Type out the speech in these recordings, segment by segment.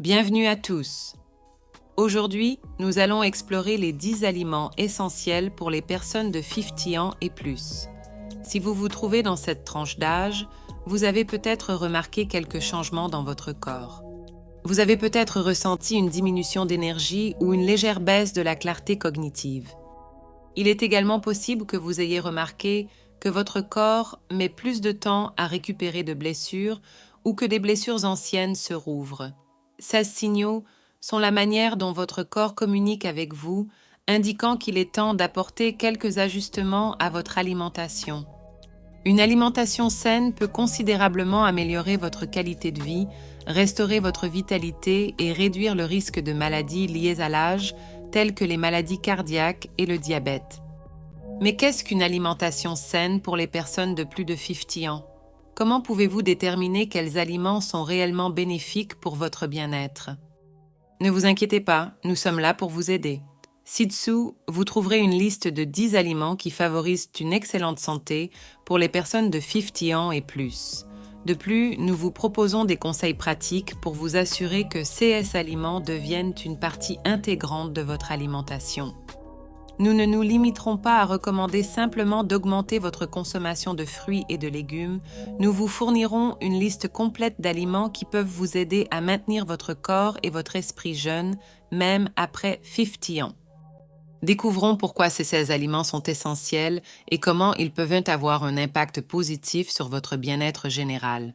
Bienvenue à tous. Aujourd'hui, nous allons explorer les 10 aliments essentiels pour les personnes de 50 ans et plus. Si vous vous trouvez dans cette tranche d'âge, vous avez peut-être remarqué quelques changements dans votre corps. Vous avez peut-être ressenti une diminution d'énergie ou une légère baisse de la clarté cognitive. Il est également possible que vous ayez remarqué que votre corps met plus de temps à récupérer de blessures ou que des blessures anciennes se rouvrent. Ces signaux sont la manière dont votre corps communique avec vous, indiquant qu'il est temps d'apporter quelques ajustements à votre alimentation. Une alimentation saine peut considérablement améliorer votre qualité de vie, restaurer votre vitalité et réduire le risque de maladies liées à l'âge, telles que les maladies cardiaques et le diabète. Mais qu'est-ce qu'une alimentation saine pour les personnes de plus de 50 ans? Comment pouvez-vous déterminer quels aliments sont réellement bénéfiques pour votre bien-être? Ne vous inquiétez pas, nous sommes là pour vous aider. Ci-dessous, vous trouverez une liste de 10 aliments qui favorisent une excellente santé pour les personnes de 50 ans et plus. De plus, nous vous proposons des conseils pratiques pour vous assurer que ces aliments deviennent une partie intégrante de votre alimentation. Nous ne nous limiterons pas à recommander simplement d'augmenter votre consommation de fruits et de légumes, nous vous fournirons une liste complète d'aliments qui peuvent vous aider à maintenir votre corps et votre esprit jeunes, même après 50 ans. Découvrons pourquoi ces 16 aliments sont essentiels et comment ils peuvent avoir un impact positif sur votre bien-être général.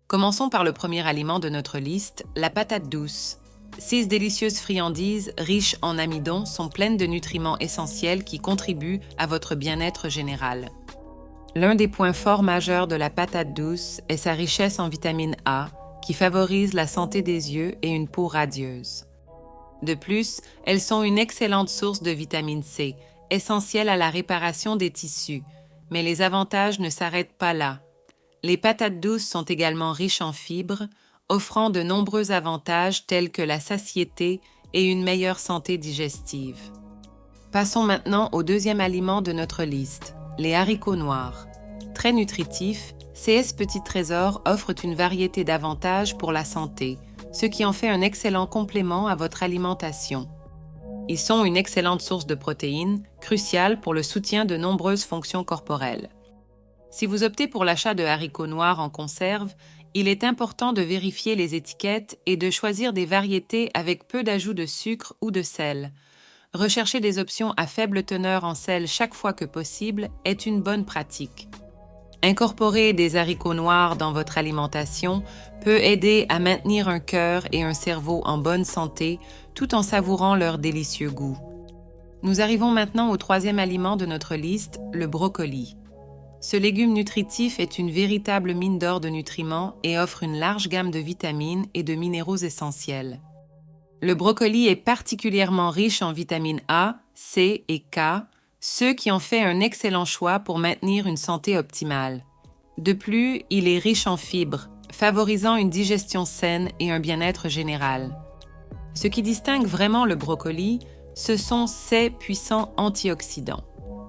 Commençons par le premier aliment de notre liste, la patate douce. Ces délicieuses friandises riches en amidon sont pleines de nutriments essentiels qui contribuent à votre bien-être général. L'un des points forts majeurs de la patate douce est sa richesse en vitamine A, qui favorise la santé des yeux et une peau radieuse. De plus, elles sont une excellente source de vitamine C, essentielle à la réparation des tissus, mais les avantages ne s'arrêtent pas là. Les patates douces sont également riches en fibres, offrant de nombreux avantages tels que la satiété et une meilleure santé digestive. Passons maintenant au deuxième aliment de notre liste, les haricots noirs. Très nutritifs, ces petits trésors offrent une variété d'avantages pour la santé, ce qui en fait un excellent complément à votre alimentation. Ils sont une excellente source de protéines, cruciale pour le soutien de nombreuses fonctions corporelles. Si vous optez pour l'achat de haricots noirs en conserve, il est important de vérifier les étiquettes et de choisir des variétés avec peu d'ajout de sucre ou de sel. Rechercher des options à faible teneur en sel chaque fois que possible est une bonne pratique. Incorporer des haricots noirs dans votre alimentation peut aider à maintenir un cœur et un cerveau en bonne santé tout en savourant leur délicieux goût. Nous arrivons maintenant au troisième aliment de notre liste, le brocoli. Ce légume nutritif est une véritable mine d'or de nutriments et offre une large gamme de vitamines et de minéraux essentiels. Le brocoli est particulièrement riche en vitamines A, C et K, ce qui en fait un excellent choix pour maintenir une santé optimale. De plus, il est riche en fibres, favorisant une digestion saine et un bien-être général. Ce qui distingue vraiment le brocoli, ce sont ses puissants antioxydants.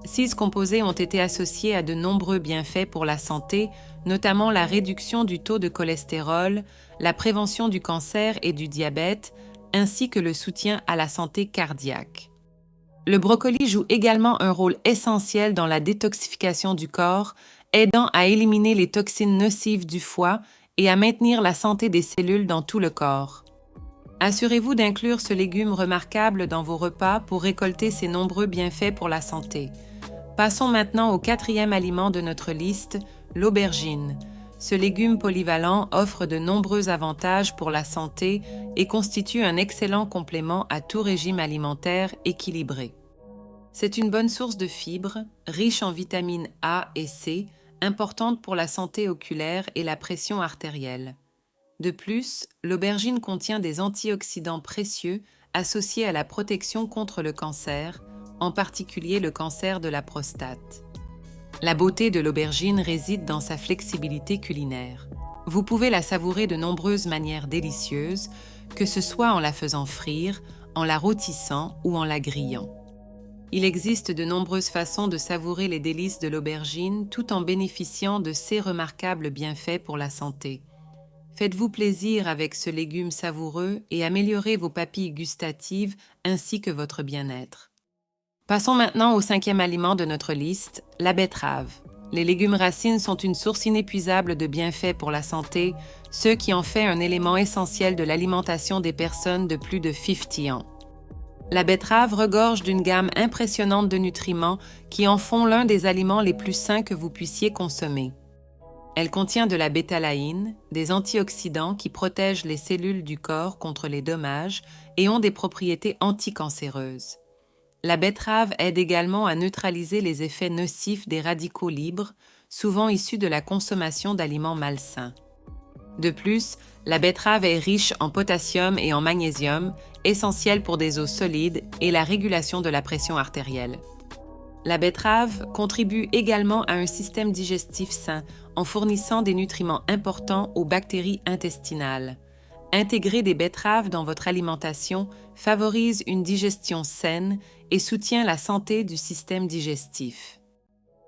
6 composés ont été associés à de nombreux bienfaits pour la santé, notamment la réduction du taux de cholestérol, la prévention du cancer et du diabète, ainsi que le soutien à la santé cardiaque. Le brocoli joue également un rôle essentiel dans la détoxification du corps, aidant à éliminer les toxines nocives du foie et à maintenir la santé des cellules dans tout le corps. Assurez-vous d'inclure ce légume remarquable dans vos repas pour récolter ses nombreux bienfaits pour la santé. Passons maintenant au quatrième aliment de notre liste, l'aubergine. Ce légume polyvalent offre de nombreux avantages pour la santé et constitue un excellent complément à tout régime alimentaire équilibré. C'est une bonne source de fibres, riche en vitamines A et C, importante pour la santé oculaire et la pression artérielle. De plus, l'aubergine contient des antioxydants précieux associés à la protection contre le cancer, en particulier le cancer de la prostate. La beauté de l'aubergine réside dans sa flexibilité culinaire. Vous pouvez la savourer de nombreuses manières délicieuses, que ce soit en la faisant frire, en la rôtissant ou en la grillant. Il existe de nombreuses façons de savourer les délices de l'aubergine tout en bénéficiant de ses remarquables bienfaits pour la santé. Faites-vous plaisir avec ce légume savoureux et améliorez vos papilles gustatives ainsi que votre bien-être. Passons maintenant au 5e aliment de notre liste, la betterave. Les légumes racines sont une source inépuisable de bienfaits pour la santé, ce qui en fait un élément essentiel de l'alimentation des personnes de plus de 50 ans. La betterave regorge d'une gamme impressionnante de nutriments qui en font l'un des aliments les plus sains que vous puissiez consommer. Elle contient de la bétalaïne, des antioxydants qui protègent les cellules du corps contre les dommages et ont des propriétés anticancéreuses. La betterave aide également à neutraliser les effets nocifs des radicaux libres, souvent issus de la consommation d'aliments malsains. De plus, la betterave est riche en potassium et en magnésium, essentiels pour des os solides et la régulation de la pression artérielle. La betterave contribue également à un système digestif sain en fournissant des nutriments importants aux bactéries intestinales. Intégrer des betteraves dans votre alimentation favorise une digestion saine et soutient la santé du système digestif.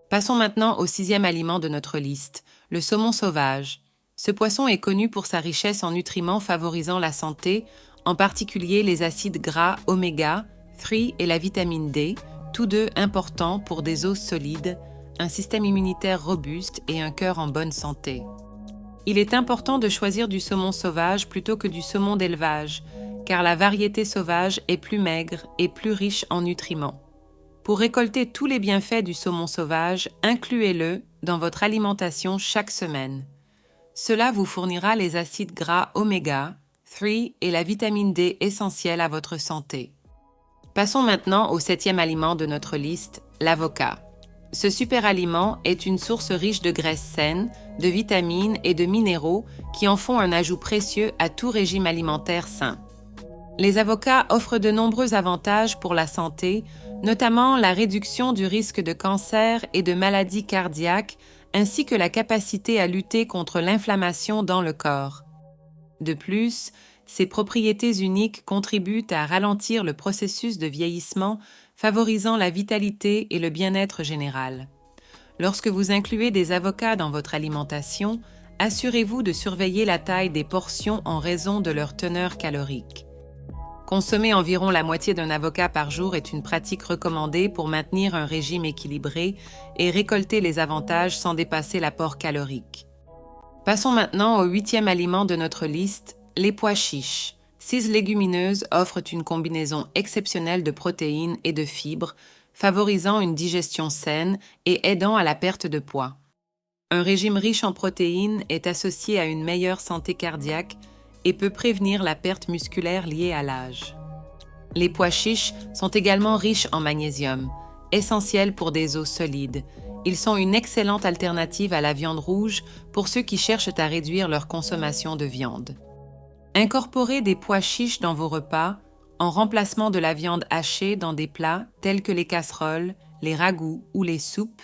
Passons maintenant au 6e aliment de notre liste, le saumon sauvage. Ce poisson est connu pour sa richesse en nutriments favorisant la santé, en particulier les acides gras oméga 3 et la vitamine D, tous deux importants pour des os solides, un système immunitaire robuste et un cœur en bonne santé. Il est important de choisir du saumon sauvage plutôt que du saumon d'élevage, car la variété sauvage est plus maigre et plus riche en nutriments. Pour récolter tous les bienfaits du saumon sauvage, incluez-le dans votre alimentation chaque semaine. Cela vous fournira les acides gras oméga 3 et la vitamine D essentielle à votre santé. Passons maintenant au 7e aliment de notre liste, l'avocat. Ce super aliment est une source riche de graisses saines, de vitamines et de minéraux qui en font un ajout précieux à tout régime alimentaire sain. Les avocats offrent de nombreux avantages pour la santé, notamment la réduction du risque de cancer et de maladies cardiaques, ainsi que la capacité à lutter contre l'inflammation dans le corps. De plus, ses propriétés uniques contribuent à ralentir le processus de vieillissement, favorisant la vitalité et le bien-être général. Lorsque vous incluez des avocats dans votre alimentation, assurez-vous de surveiller la taille des portions en raison de leur teneur calorique. Consommer environ la moitié d'un avocat par jour est une pratique recommandée pour maintenir un régime équilibré et récolter les avantages sans dépasser l'apport calorique. Passons maintenant au 8e aliment de notre liste, les pois chiches. 6 légumineuses offrent une combinaison exceptionnelle de protéines et de fibres, favorisant une digestion saine et aidant à la perte de poids. Un régime riche en protéines est associé à une meilleure santé cardiaque et peut prévenir la perte musculaire liée à l'âge. Les pois chiches sont également riches en magnésium, essentiel pour des os solides. Ils sont une excellente alternative à la viande rouge pour ceux qui cherchent à réduire leur consommation de viande. Incorporez des pois chiches dans vos repas, en remplacement de la viande hachée dans des plats tels que les casseroles, les ragoûts ou les soupes,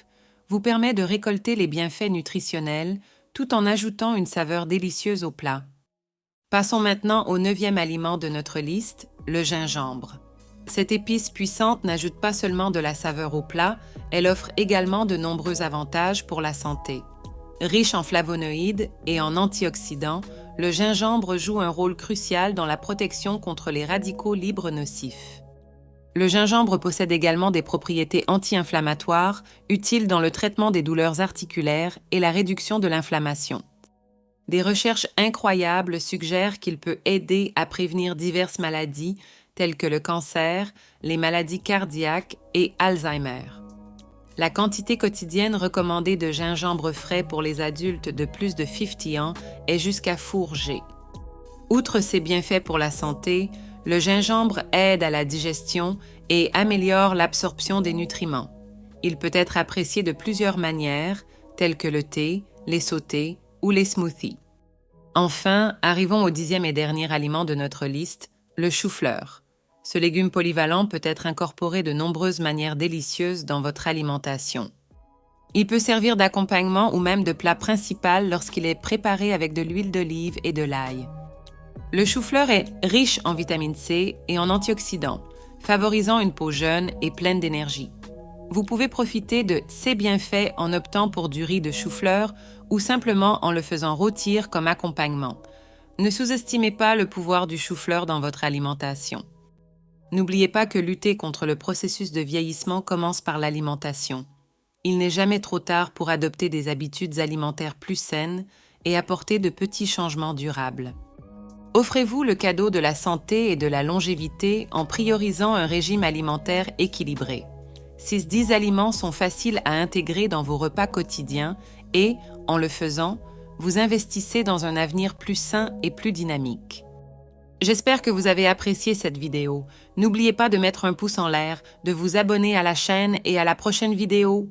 vous permet de récolter les bienfaits nutritionnels tout en ajoutant une saveur délicieuse au plat. Passons maintenant au 9e aliment de notre liste, le gingembre. Cette épice puissante n'ajoute pas seulement de la saveur au plat, elle offre également de nombreux avantages pour la santé. Riche en flavonoïdes et en antioxydants, le gingembre joue un rôle crucial dans la protection contre les radicaux libres nocifs. Le gingembre possède également des propriétés anti-inflammatoires, utiles dans le traitement des douleurs articulaires et la réduction de l'inflammation. Des recherches incroyables suggèrent qu'il peut aider à prévenir diverses maladies telles que le cancer, les maladies cardiaques et Alzheimer. La quantité quotidienne recommandée de gingembre frais pour les adultes de plus de 50 ans est jusqu'à fourger. Outre ses bienfaits pour la santé, le gingembre aide à la digestion et améliore l'absorption des nutriments. Il peut être apprécié de plusieurs manières, telles que le thé, les sautés ou les smoothies. Enfin, arrivons au 10e et dernier aliment de notre liste, le chou-fleur. Ce légume polyvalent peut être incorporé de nombreuses manières délicieuses dans votre alimentation. Il peut servir d'accompagnement ou même de plat principal lorsqu'il est préparé avec de l'huile d'olive et de l'ail. Le chou-fleur est riche en vitamine C et en antioxydants, favorisant une peau jeune et pleine d'énergie. Vous pouvez profiter de ces bienfaits en optant pour du riz de chou-fleur ou simplement en le faisant rôtir comme accompagnement. Ne sous-estimez pas le pouvoir du chou-fleur dans votre alimentation. N'oubliez pas que lutter contre le processus de vieillissement commence par l'alimentation. Il n'est jamais trop tard pour adopter des habitudes alimentaires plus saines et apporter de petits changements durables. Offrez-vous le cadeau de la santé et de la longévité en priorisant un régime alimentaire équilibré. Ces 10 aliments sont faciles à intégrer dans vos repas quotidiens et, en le faisant, vous investissez dans un avenir plus sain et plus dynamique. J'espère que vous avez apprécié cette vidéo. N'oubliez pas de mettre un pouce en l'air, de vous abonner à la chaîne et à la prochaine vidéo.